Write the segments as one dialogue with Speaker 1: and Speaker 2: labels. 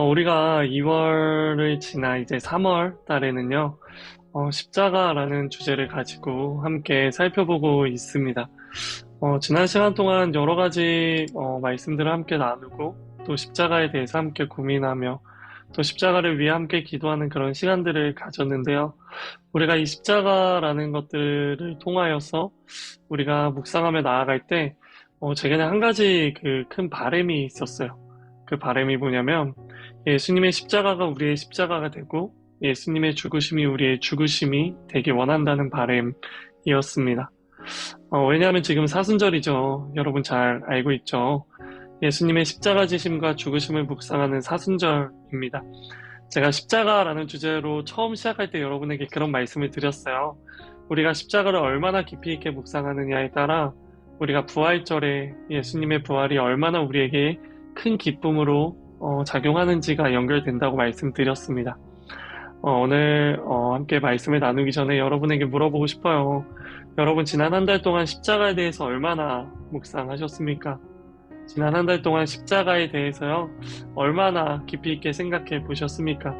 Speaker 1: 우리가 2월을 지나 이제 3월 달에는요, 십자가라는 주제를 가지고 함께 살펴보고 있습니다. 지난 시간 동안 여러 가지 말씀들을 함께 나누고 또 십자가에 대해서 함께 고민하며 또 십자가를 위해 함께 기도하는 그런 시간들을 가졌는데요. 우리가 이 십자가라는 것들을 통하여서 우리가 묵상하며 나아갈 때 제게는 한 가지 그 큰 바람이 있었어요. 그 바람이 뭐냐면 예수님의 십자가가 우리의 십자가가 되고 예수님의 죽으심이 우리의 죽으심이 되길 원한다는 바람이었습니다. 왜냐하면 지금 사순절이죠. 여러분 잘 알고 있죠. 예수님의 십자가 지심과 죽으심을 묵상하는 사순절입니다. 제가 십자가라는 주제로 처음 시작할 때 여러분에게 그런 말씀을 드렸어요. 우리가 십자가를 얼마나 깊이 있게 묵상하느냐에 따라 우리가 부활절에 예수님의 부활이 얼마나 우리에게 큰 기쁨으로 작용하는지가 연결된다고 말씀드렸습니다. 오늘 함께 말씀을 나누기 전에 여러분에게 물어보고 싶어요. 여러분 지난 한 달 동안 십자가에 대해서 얼마나 묵상하셨습니까? 지난 한 달 동안 십자가에 대해서요, 얼마나 깊이 있게 생각해 보셨습니까?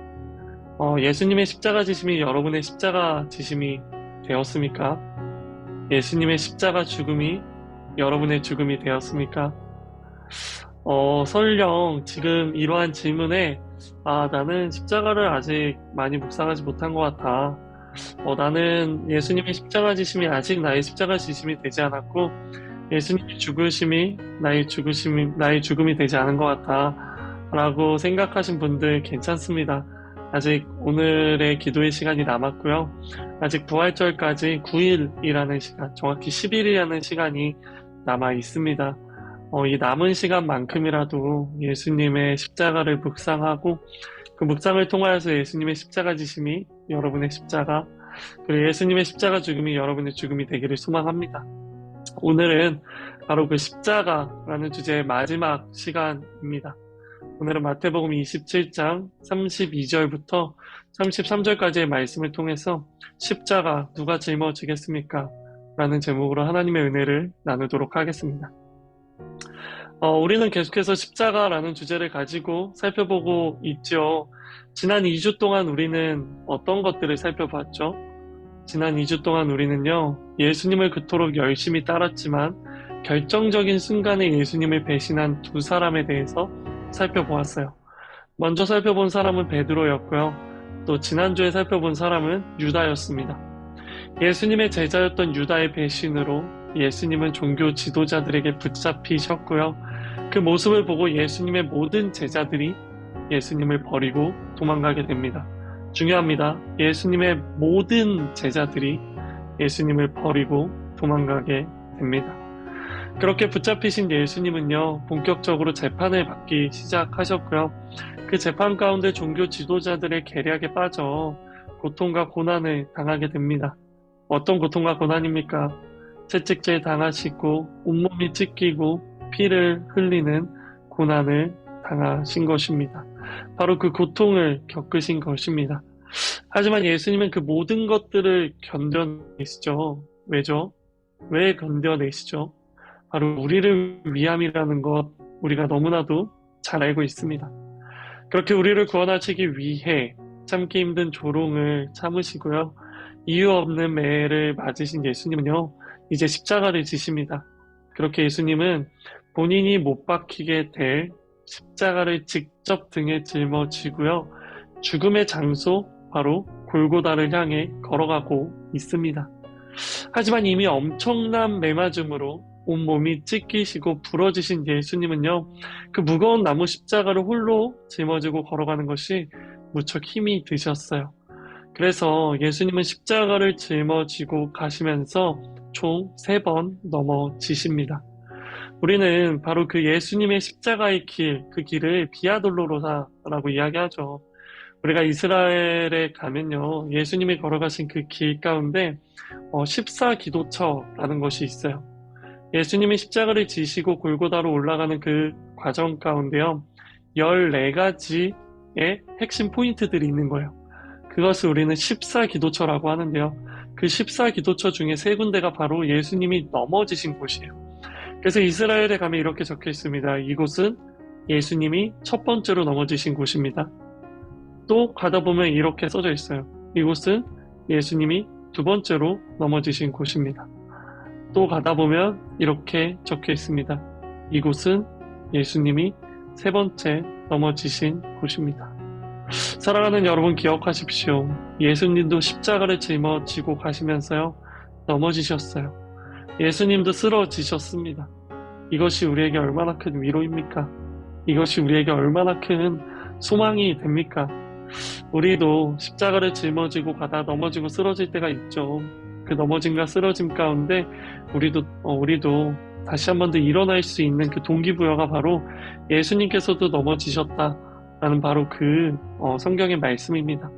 Speaker 1: 예수님의 십자가 지심이 여러분의 십자가 지심이 되었습니까? 예수님의 십자가 죽음이 여러분의 죽음이 되었습니까? 설령 지금 이러한 질문에, 나는 십자가를 아직 많이 묵상하지 못한 것 같아. 나는 예수님의 십자가 지심이 아직 나의 십자가 지심이 되지 않았고, 예수님의 죽으심이 나의 죽음이 되지 않은 것 같아. 라고 생각하신 분들 괜찮습니다. 아직 오늘의 기도의 시간이 남았고요. 아직 부활절까지 9일이라는 시간, 정확히 10일이라는 시간이 남아 있습니다. 이 남은 시간만큼이라도 예수님의 십자가를 묵상하고 그 묵상을 통하여서 예수님의 십자가 지심이 여러분의 십자가, 그리고 예수님의 십자가 죽음이 여러분의 죽음이 되기를 소망합니다. 오늘은 바로 그 십자가라는 주제의 마지막 시간입니다. 오늘은 마태복음 27장 32절부터 33절까지의 말씀을 통해서 십자가 누가 짊어지겠습니까? 라는 제목으로 하나님의 은혜를 나누도록 하겠습니다. 우리는 계속해서 십자가라는 주제를 가지고 살펴보고 있죠. 지난 2주 동안 우리는 어떤 것들을 살펴봤죠? 지난 2주 동안 우리는요, 예수님을 그토록 열심히 따랐지만 결정적인 순간에 예수님을 배신한 두 사람에 대해서 살펴보았어요. 먼저 살펴본 사람은 베드로였고요. 또 지난주에 살펴본 사람은 유다였습니다. 예수님의 제자였던 유다의 배신으로 예수님은 종교 지도자들에게 붙잡히셨고요. 그 모습을 보고 예수님의 모든 제자들이 예수님을 버리고 도망가게 됩니다. 중요합니다. 예수님의 모든 제자들이 예수님을 버리고 도망가게 됩니다. 그렇게 붙잡히신 예수님은요, 본격적으로 재판을 받기 시작하셨고요. 그 재판 가운데 종교 지도자들의 계략에 빠져 고통과 고난을 당하게 됩니다. 어떤 고통과 고난입니까? 채찍질 당하시고 온몸이 찢기고 피를 흘리는 고난을 당하신 것입니다. 바로 그 고통을 겪으신 것입니다. 하지만 예수님은 그 모든 것들을 견뎌내시죠. 왜죠? 왜 견뎌내시죠? 바로 우리를 위함이라는 것, 우리가 너무나도 잘 알고 있습니다. 그렇게 우리를 구원하시기 위해 참기 힘든 조롱을 참으시고요. 이유 없는 매를 맞으신 예수님은요, 이제 십자가를 지십니다. 그렇게 예수님은 본인이 못 박히게 될 십자가를 직접 등에 짊어지고요. 죽음의 장소, 바로 골고다를 향해 걸어가고 있습니다. 하지만 이미 엄청난 매맞음으로 온몸이 찢기시고 부러지신 예수님은요, 그 무거운 나무 십자가를 홀로 짊어지고 걸어가는 것이 무척 힘이 드셨어요. 그래서 예수님은 십자가를 짊어지고 가시면서 총 3번 넘어지십니다. 우리는 바로 그 예수님의 십자가의 길, 그 길을 비아 돌로로사라고 이야기하죠. 우리가 이스라엘에 가면요, 예수님이 걸어가신 그 길 가운데 14기도처라는 것이 있어요. 예수님이 십자가를 지시고 골고다로 올라가는 그 과정 가운데요, 14가지의 핵심 포인트들이 있는 거예요. 그것을 우리는 14기도처라고 하는데요. 그 14기도처 중에 3군데가 바로 예수님이 넘어지신 곳이에요. 그래서 이스라엘에 가면 이렇게 적혀 있습니다. 이곳은 예수님이 첫 번째로 넘어지신 곳입니다. 또 가다 보면 이렇게 써져 있어요. 이곳은 예수님이 두 번째로 넘어지신 곳입니다. 또 가다 보면 이렇게 적혀 있습니다. 이곳은 예수님이 세 번째 넘어지신 곳입니다. 사랑하는 여러분, 기억하십시오. 예수님도 십자가를 짊어지고 가시면서요, 넘어지셨어요. 예수님도 쓰러지셨습니다. 이것이 우리에게 얼마나 큰 위로입니까? 이것이 우리에게 얼마나 큰 소망이 됩니까? 우리도 십자가를 짊어지고 가다 넘어지고 쓰러질 때가 있죠. 그 넘어짐과 쓰러짐 가운데 우리도 다시 한 번 더 일어날 수 있는 그 동기부여가 바로 예수님께서도 넘어지셨다라는 바로 그 성경의 말씀입니다.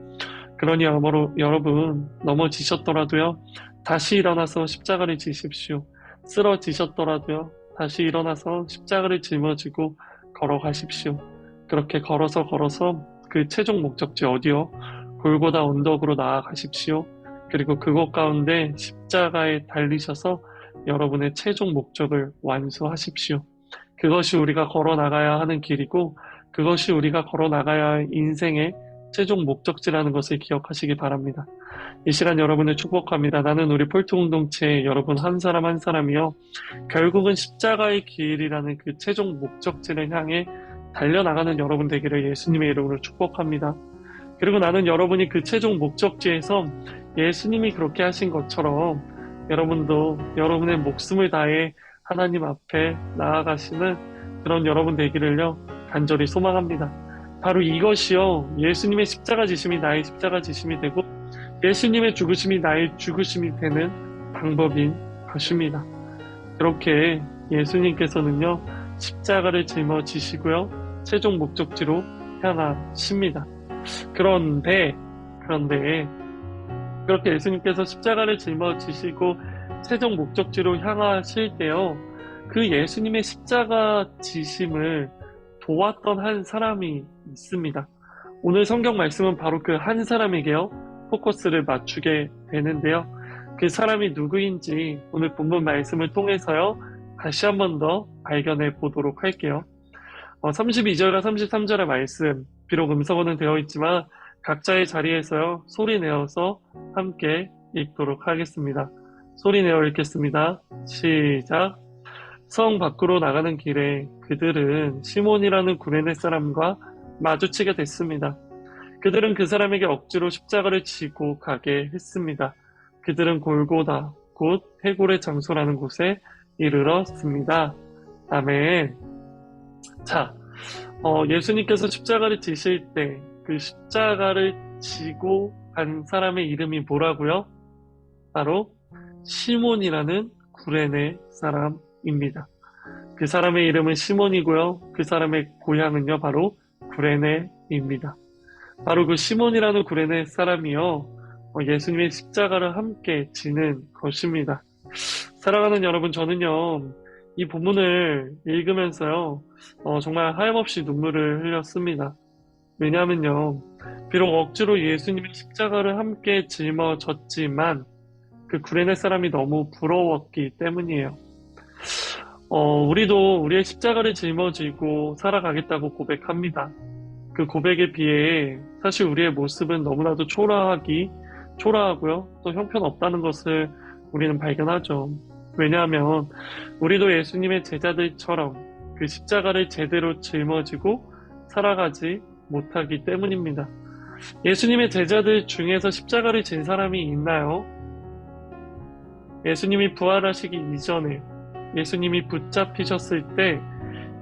Speaker 1: 그러니 여러분, 넘어지셨더라도요, 다시 일어나서 십자가를 지십시오. 쓰러지셨더라도요, 다시 일어나서 십자가를 짊어지고 걸어가십시오. 그렇게 걸어서 그 최종 목적지 어디요? 골고다 언덕으로 나아가십시오. 그리고 그곳 가운데 십자가에 달리셔서 여러분의 최종 목적을 완수하십시오. 그것이 우리가 걸어 나가야 하는 길이고, 그것이 우리가 걸어 나가야 할 인생의 최종 목적지라는 것을 기억하시기 바랍니다. 이 시간 여러분을 축복합니다. 나는 우리 폴트 공동체 여러분 한 사람 한 사람이요, 결국은 십자가의 길이라는 그 최종 목적지를 향해 달려나가는 여러분 되기를 예수님의 이름으로 축복합니다. 그리고 나는 여러분이 그 최종 목적지에서 예수님이 그렇게 하신 것처럼 여러분도 여러분의 목숨을 다해 하나님 앞에 나아가시는 그런 여러분 되기를요, 간절히 소망합니다. 바로 이것이요, 예수님의 십자가 지심이 나의 십자가 지심이 되고 예수님의 죽으심이 나의 죽으심이 되는 방법인 것입니다. 그렇게 예수님께서는요, 십자가를 짊어지시고요, 최종 목적지로 향하십니다. 그런데 그렇게 예수님께서 십자가를 짊어지시고 최종 목적지로 향하실 때요, 그 예수님의 십자가 지심을 도왔던 한 사람이 있습니다. 오늘 성경 말씀은 바로 그 한 사람에게요, 포커스를 맞추게 되는데요. 그 사람이 누구인지 오늘 본문 말씀을 통해서요, 다시 한 번 더 발견해 보도록 할게요. 32절과 33절의 말씀, 비록 음성어는 되어 있지만 각자의 자리에서요, 소리 내어서 함께 읽도록 하겠습니다. 소리 내어 읽겠습니다. 시작. 성 밖으로 나가는 길에 그들은 시몬이라는 구레네 사람과 마주치게 됐습니다. 그들은 그 사람에게 억지로 십자가를 지고 가게 했습니다. 그들은 골고다, 곧 해골의 장소라는 곳에 이르렀습니다. 아멘. 자, 예수님께서 십자가를 지실 때 그 십자가를 지고 간 사람의 이름이 뭐라고요? 바로 시몬이라는 구레네 사람입니다. 그 사람의 이름은 시몬이고요, 그 사람의 고향은요, 바로 구레네입니다. 바로 그 시몬이라는 구레네 사람이요, 예수님의 십자가를 함께 지는 것입니다. 사랑하는 여러분, 저는요, 이 본문을 읽으면서요, 정말 하염없이 눈물을 흘렸습니다. 왜냐하면요, 비록 억지로 예수님의 십자가를 함께 짊어졌지만 그 구레네 사람이 너무 부러웠기 때문이에요. 우리도 우리의 십자가를 짊어지고 살아가겠다고 고백합니다. 그 고백에 비해 사실 우리의 모습은 너무나도 초라하고요, 또 형편없다는 것을 우리는 발견하죠. 왜냐하면 우리도 예수님의 제자들처럼 그 십자가를 제대로 짊어지고 살아가지 못하기 때문입니다. 예수님의 제자들 중에서 십자가를 진 사람이 있나요? 예수님이 부활하시기 이전에, 예수님이 붙잡히셨을 때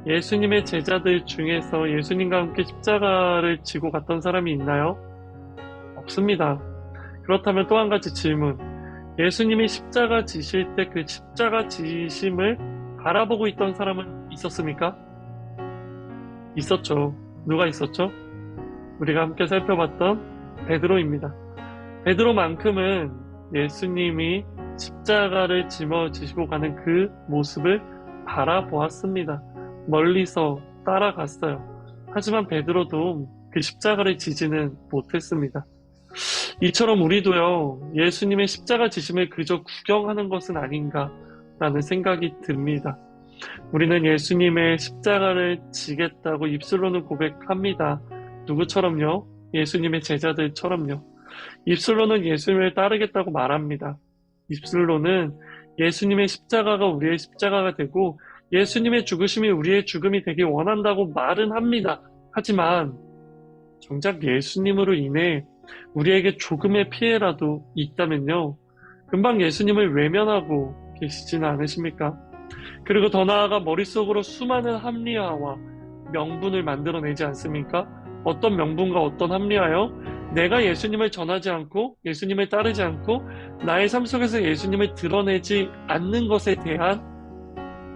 Speaker 1: 예수님의 제자들 중에서 예수님과 함께 십자가를 지고 갔던 사람이 있나요? 없습니다. 그렇다면 또 한 가지 질문, 예수님이 십자가 지실 때 그 십자가 지심을 바라보고 있던 사람은 있었습니까? 있었죠. 누가 있었죠? 우리가 함께 살펴봤던 베드로입니다. 베드로만큼은 예수님이 십자가를 짊어지시고 가는 그 모습을 바라보았습니다. 멀리서 따라갔어요. 하지만 베드로도 그 십자가를 지지는 못했습니다. 이처럼 우리도요, 예수님의 십자가 지심을 그저 구경하는 것은 아닌가라는 생각이 듭니다. 우리는 예수님의 십자가를 지겠다고 입술로는 고백합니다. 누구처럼요? 예수님의 제자들처럼요. 입술로는 예수님을 따르겠다고 말합니다. 입술로는 예수님의 십자가가 우리의 십자가가 되고 예수님의 죽으심이 우리의 죽음이 되길 원한다고 말은 합니다. 하지만 정작 예수님으로 인해 우리에게 조금의 피해라도 있다면요, 금방 예수님을 외면하고 계시지는 않으십니까? 그리고 더 나아가 머릿속으로 수많은 합리화와 명분을 만들어내지 않습니까? 어떤 명분과 어떤 합리화요? 내가 예수님을 전하지 않고 예수님을 따르지 않고 나의 삶 속에서 예수님을 드러내지 않는 것에 대한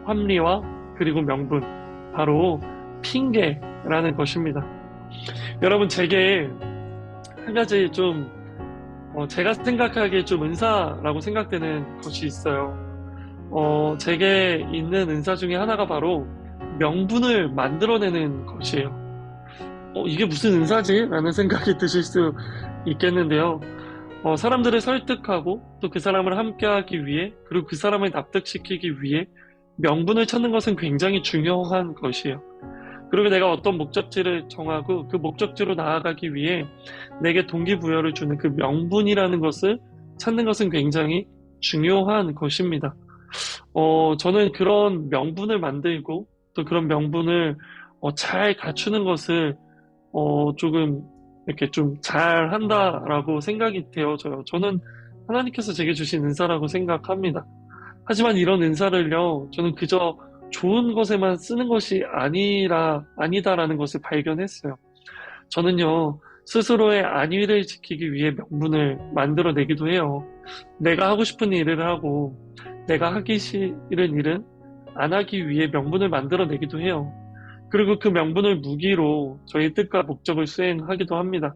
Speaker 1: 합리화 그리고 명분, 바로 핑계라는 것입니다. 여러분, 제게 한 가지 좀 제가 생각하기에 좀 은사라고 생각되는 것이 있어요. 제게 있는 은사 중에 하나가 바로 명분을 만들어내는 것이에요. 이게 무슨 은사지? 라는 생각이 드실 수 있겠는데요. 사람들을 설득하고 또 그 사람을 함께하기 위해, 그리고 그 사람을 납득시키기 위해 명분을 찾는 것은 굉장히 중요한 것이에요. 그리고 내가 어떤 목적지를 정하고 그 목적지로 나아가기 위해 내게 동기부여를 주는 그 명분이라는 것을 찾는 것은 굉장히 중요한 것입니다. 저는 그런 명분을 만들고 또 그런 명분을 잘 갖추는 것을 조금 이렇게 좀 잘한다라고 생각이 되어져요. 저는 하나님께서 제게 주신 은사라고 생각합니다. 하지만 이런 은사를요, 저는 그저 좋은 것에만 쓰는 것이 아니다라는 것을 발견했어요. 저는요, 스스로의 안위를 지키기 위해 명분을 만들어내기도 해요. 내가 하고 싶은 일을 하고 내가 하기 싫은 일은 안 하기 위해 명분을 만들어내기도 해요. 그리고 그 명분을 무기로 저희 뜻과 목적을 수행하기도 합니다.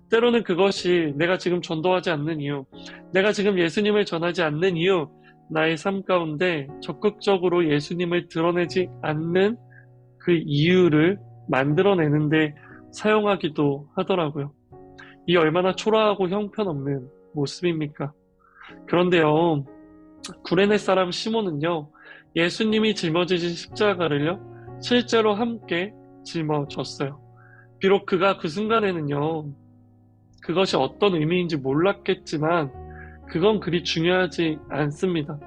Speaker 1: 때로는 그것이 내가 지금 전도하지 않는 이유, 내가 지금 예수님을 전하지 않는 이유, 나의 삶 가운데 적극적으로 예수님을 드러내지 않는 그 이유를 만들어내는데 사용하기도 하더라고요. 이 얼마나 초라하고 형편없는 모습입니까? 그런데요, 구레네 사람 시몬은요, 예수님이 짊어지신 십자가를요, 실제로 함께 짊어졌어요. 비록 그가 그 순간에는요, 그것이 어떤 의미인지 몰랐겠지만 그건 그리 중요하지 않습니다.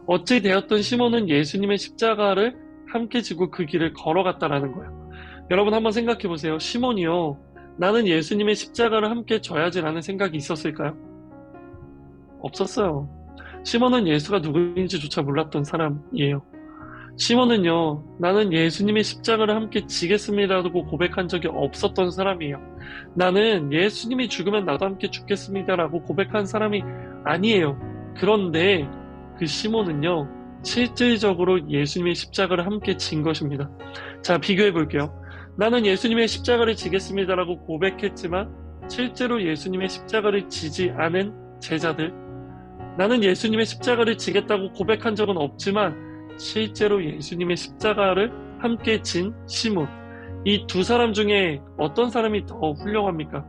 Speaker 1: 어찌 되었든 시몬은 예수님의 십자가를 함께 지고 그 길을 걸어갔다라는 거예요. 여러분, 한번 생각해 보세요. 시몬이요, 나는 예수님의 십자가를 함께 져야지라는 생각이 있었을까요? 없었어요. 시몬은 예수가 누구인지조차 몰랐던 사람이에요. 시몬은요, 나는 예수님의 십자가를 함께 지겠습니다라고 고백한 적이 없었던 사람이에요. 나는 예수님이 죽으면 나도 함께 죽겠습니다라고 고백한 사람이 아니에요. 그런데 그 시몬은요, 실질적으로 예수님의 십자가를 함께 진 것입니다. 자, 비교해 볼게요. 나는 예수님의 십자가를 지겠습니다라고 고백했지만 실제로 예수님의 십자가를 지지 않은 제자들, 나는 예수님의 십자가를 지겠다고 고백한 적은 없지만 실제로 예수님의 십자가를 함께 진 시몬, 이 두 사람 중에 어떤 사람이 더 훌륭합니까?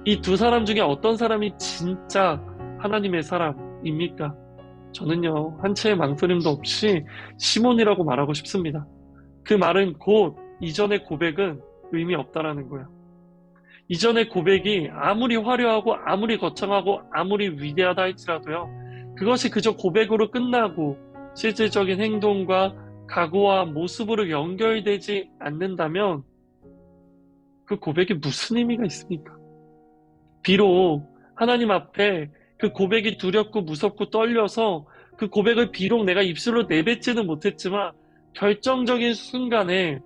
Speaker 1: 이 두 사람 중에 어떤 사람이 진짜 하나님의 사람입니까? 저는요, 한 채의 망설임도 없이 시몬이라고 말하고 싶습니다. 그 말은 곧 이전의 고백은 의미 없다라는 거예요. 이전의 고백이 아무리 화려하고 아무리 거창하고 아무리 위대하다 할지라도요, 그것이 그저 고백으로 끝나고 실질적인 행동과 각오와 모습으로 연결되지 않는다면 그 고백이 무슨 의미가 있습니까? 비록 하나님 앞에 그 고백이 두렵고 무섭고 떨려서 그 고백을 비록 내가 입술로 내뱉지는 못했지만 결정적인 순간에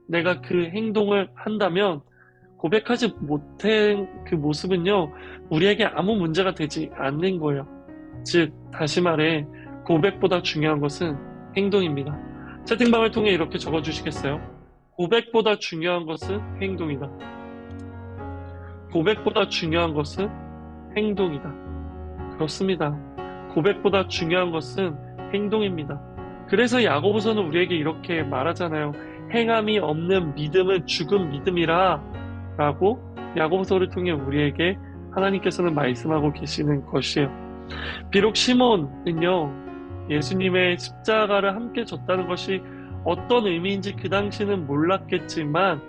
Speaker 1: 내가 그 행동을 한다면 고백하지 못한 그 모습은요, 우리에게 아무 문제가 되지 않는 거예요. 즉, 다시 말해 고백보다 중요한 것은 행동입니다. 채팅방을 통해 이렇게 적어주시겠어요? 고백보다 중요한 것은 행동이다. 고백보다 중요한 것은 행동이다. 그렇습니다. 고백보다 중요한 것은 행동입니다. 그래서 야고보서는 우리에게 이렇게 말하잖아요. 행함이 없는 믿음은 죽은 믿음이라 라고 야고보서를 통해 우리에게 하나님께서는 말씀하고 계시는 것이에요. 비록 시몬은요, 예수님의 십자가를 함께 졌다는 것이 어떤 의미인지 그 당시는 몰랐겠지만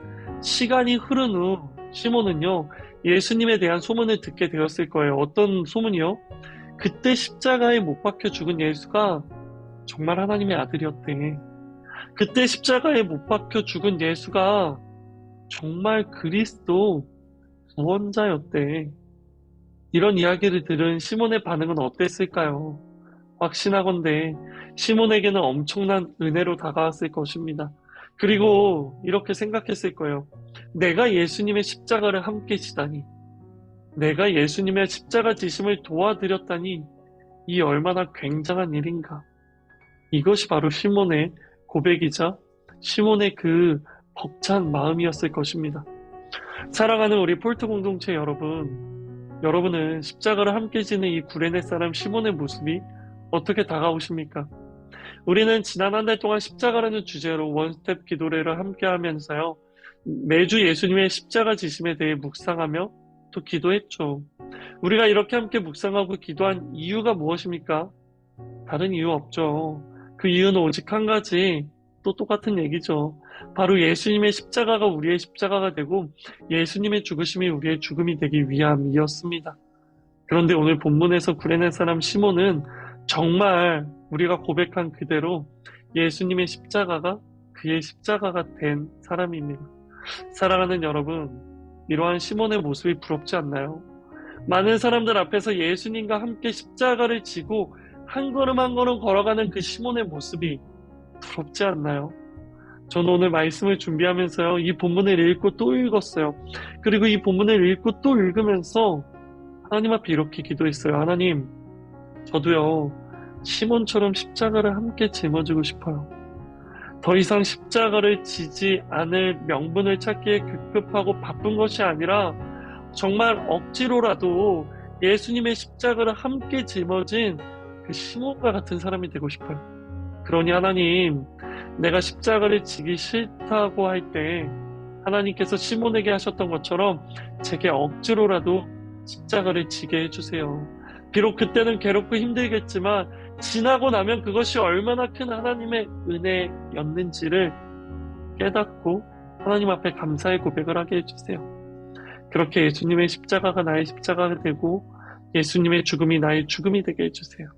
Speaker 1: 시간이 흐른 후 시몬은요, 예수님에 대한 소문을 듣게 되었을 거예요. 어떤 소문이요? 그때 십자가에 못 박혀 죽은 예수가 정말 하나님의 아들이었대. 그때 십자가에 못 박혀 죽은 예수가 정말 그리스도 구원자였대. 이런 이야기를 들은 시몬의 반응은 어땠을까요? 확신하건대 시몬에게는 엄청난 은혜로 다가왔을 것입니다. 그리고 이렇게 생각했을 거예요. 내가 예수님의 십자가를 함께 지다니, 내가 예수님의 십자가 지심을 도와드렸다니, 이 얼마나 굉장한 일인가. 이것이 바로 시몬의 고백이자 시몬의 그 벅찬 마음이었을 것입니다. 사랑하는 우리 폴트 공동체 여러분, 여러분은 십자가를 함께 지는 이 구레네 사람 시몬의 모습이 어떻게 다가오십니까? 우리는 지난 한 달 동안 십자가라는 주제로 원스텝 기도회를 함께 하면서요, 매주 예수님의 십자가 지심에 대해 묵상하며 또 기도했죠. 우리가 이렇게 함께 묵상하고 기도한 이유가 무엇입니까? 다른 이유 없죠. 그 이유는 오직 한 가지, 또 똑같은 얘기죠. 바로 예수님의 십자가가 우리의 십자가가 되고 예수님의 죽으심이 우리의 죽음이 되기 위함이었습니다. 그런데 오늘 본문에서 구레네 사람 시몬은 정말 우리가 고백한 그대로 예수님의 십자가가 그의 십자가가 된 사람입니다. 사랑하는 여러분, 이러한 시몬의 모습이 부럽지 않나요? 많은 사람들 앞에서 예수님과 함께 십자가를 지고 한 걸음 한 걸음 걸어가는 그 시몬의 모습이 부럽지 않나요? 저는 오늘 말씀을 준비하면서요, 이 본문을 읽고 또 읽었어요. 그리고 이 본문을 읽고 또 읽으면서 하나님 앞에 이렇게 기도했어요. 하나님, 저도요, 시몬처럼 십자가를 함께 짊어지고 싶어요. 더 이상 십자가를 지지 않을 명분을 찾기에 급급하고 바쁜 것이 아니라 정말 억지로라도 예수님의 십자가를 함께 짊어진 그 시몬과 같은 사람이 되고 싶어요. 그러니 하나님, 내가 십자가를 지기 싫다고 할 때 하나님께서 시몬에게 하셨던 것처럼 제게 억지로라도 십자가를 지게 해주세요. 비록 그때는 괴롭고 힘들겠지만 지나고 나면 그것이 얼마나 큰 하나님의 은혜였는지를 깨닫고 하나님 앞에 감사의 고백을 하게 해주세요. 그렇게 예수님의 십자가가 나의 십자가가 되고 예수님의 죽음이 나의 죽음이 되게 해주세요.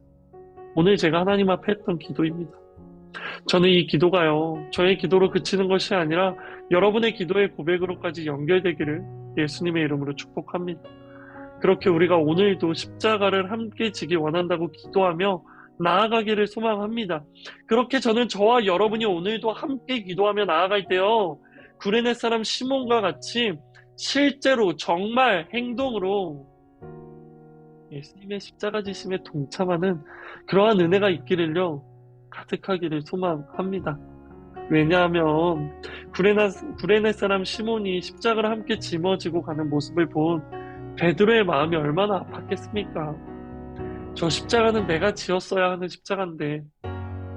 Speaker 1: 오늘 제가 하나님 앞에 했던 기도입니다. 저는 이 기도가요, 저의 기도로 그치는 것이 아니라 여러분의 기도의 고백으로까지 연결되기를 예수님의 이름으로 축복합니다. 그렇게 우리가 오늘도 십자가를 함께 지기 원한다고 기도하며 나아가기를 소망합니다. 그렇게 저는 저와 여러분이 오늘도 함께 기도하며 나아갈 때요, 구레네 사람 시몬과 같이 실제로 정말 행동으로 예수님의 십자가 지심에 동참하는 그러한 은혜가 있기를요, 가득하기를 소망합니다. 왜냐하면 구레네 사람 시몬이 십자가를 함께 짊어지고 가는 모습을 본 베드로의 마음이 얼마나 아팠겠습니까? 저 십자가는 내가 지었어야 하는 십자가인데,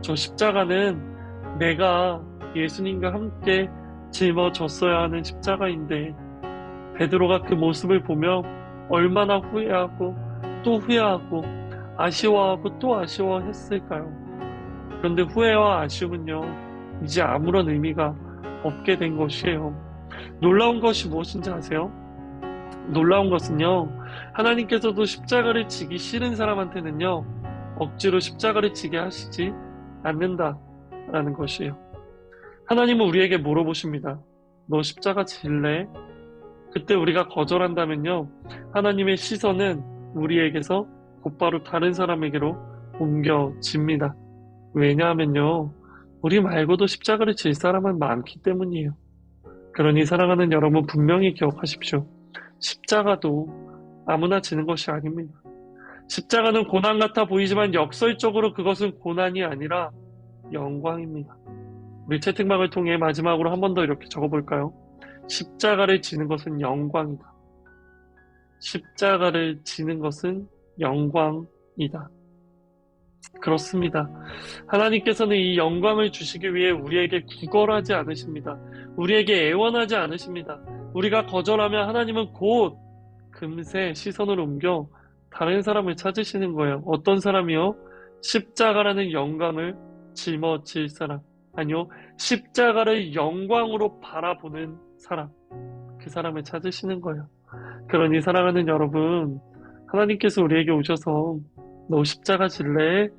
Speaker 1: 저 십자가는 내가 예수님과 함께 짊어졌어야 하는 십자가인데, 베드로가 그 모습을 보며 얼마나 후회하고 또 후회하고 아쉬워하고 또 아쉬워했을까요? 그런데 후회와 아쉬움은요, 이제 아무런 의미가 없게 된 것이에요. 놀라운 것이 무엇인지 아세요? 놀라운 것은요, 하나님께서도 십자가를 지기 싫은 사람한테는요, 억지로 십자가를 지게 하시지 않는다라는 것이에요. 하나님은 우리에게 물어보십니다. 너 십자가 질래? 그때 우리가 거절한다면요, 하나님의 시선은 우리에게서 곧바로 다른 사람에게로 옮겨집니다. 왜냐하면요, 우리 말고도 십자가를 질 사람은 많기 때문이에요. 그러니 사랑하는 여러분, 분명히 기억하십시오. 십자가도 아무나 지는 것이 아닙니다. 십자가는 고난 같아 보이지만 역설적으로 그것은 고난이 아니라 영광입니다. 우리 채팅방을 통해 마지막으로 한 번 더 이렇게 적어볼까요? 십자가를 지는 것은 영광이다. 십자가를 지는 것은 영광이다. 그렇습니다. 하나님께서는 이 영광을 주시기 위해 우리에게 구걸하지 않으십니다. 우리에게 애원하지 않으십니다. 우리가 거절하면 하나님은 곧 금세 시선을 옮겨 다른 사람을 찾으시는 거예요. 어떤 사람이요? 십자가라는 영광을 짊어질 사람. 아니요, 십자가를 영광으로 바라보는 사람, 그 사람을 찾으시는 거예요. 그러니 사랑하는 여러분, 하나님께서 우리에게 오셔서 너 십자가 질래?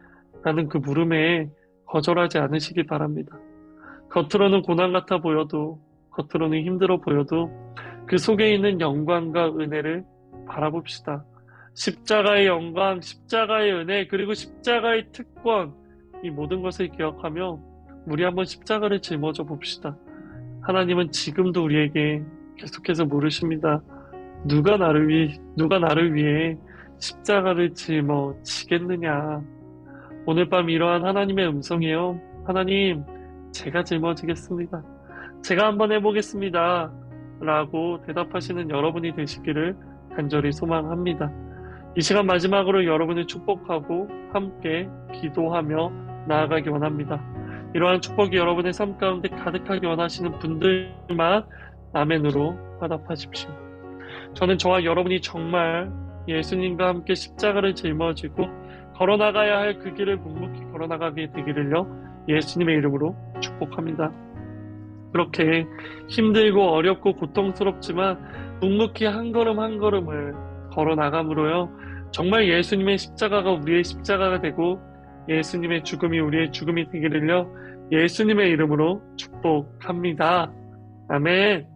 Speaker 1: 라는 그 물음에 거절하지 않으시기 바랍니다. 겉으로는 고난 같아 보여도, 겉으로는 힘들어 보여도 그 속에 있는 영광과 은혜를 바라봅시다. 십자가의 영광, 십자가의 은혜, 그리고 십자가의 특권, 이 모든 것을 기억하며 우리 한번 십자가를 짊어져 봅시다. 하나님은 지금도 우리에게 계속해서 물으십니다. 누가 나를 위해 십자가를 짊어지겠느냐? 오늘 밤 이러한 하나님의 음성이에요. 하나님, 제가 짊어지겠습니다. 제가 한번 해보겠습니다. 라고 대답하시는 여러분이 되시기를 간절히 소망합니다. 이 시간 마지막으로 여러분을 축복하고 함께 기도하며 나아가기 원합니다. 이러한 축복이 여러분의 삶 가운데 가득하게 원하시는 분들만 아멘으로 화답하십시오. 저는 저와 여러분이 정말 예수님과 함께 십자가를 짊어지고 걸어나가야 할 그 길을 묵묵히 걸어나가게 되기를요, 예수님의 이름으로 축복합니다. 그렇게 힘들고 어렵고 고통스럽지만 묵묵히 한 걸음 한 걸음을 걸어나감으로요, 정말 예수님의 십자가가 우리의 십자가가 되고 예수님의 죽음이 우리의 죽음이 되기를요, 예수님의 이름으로 축복합니다. 아멘.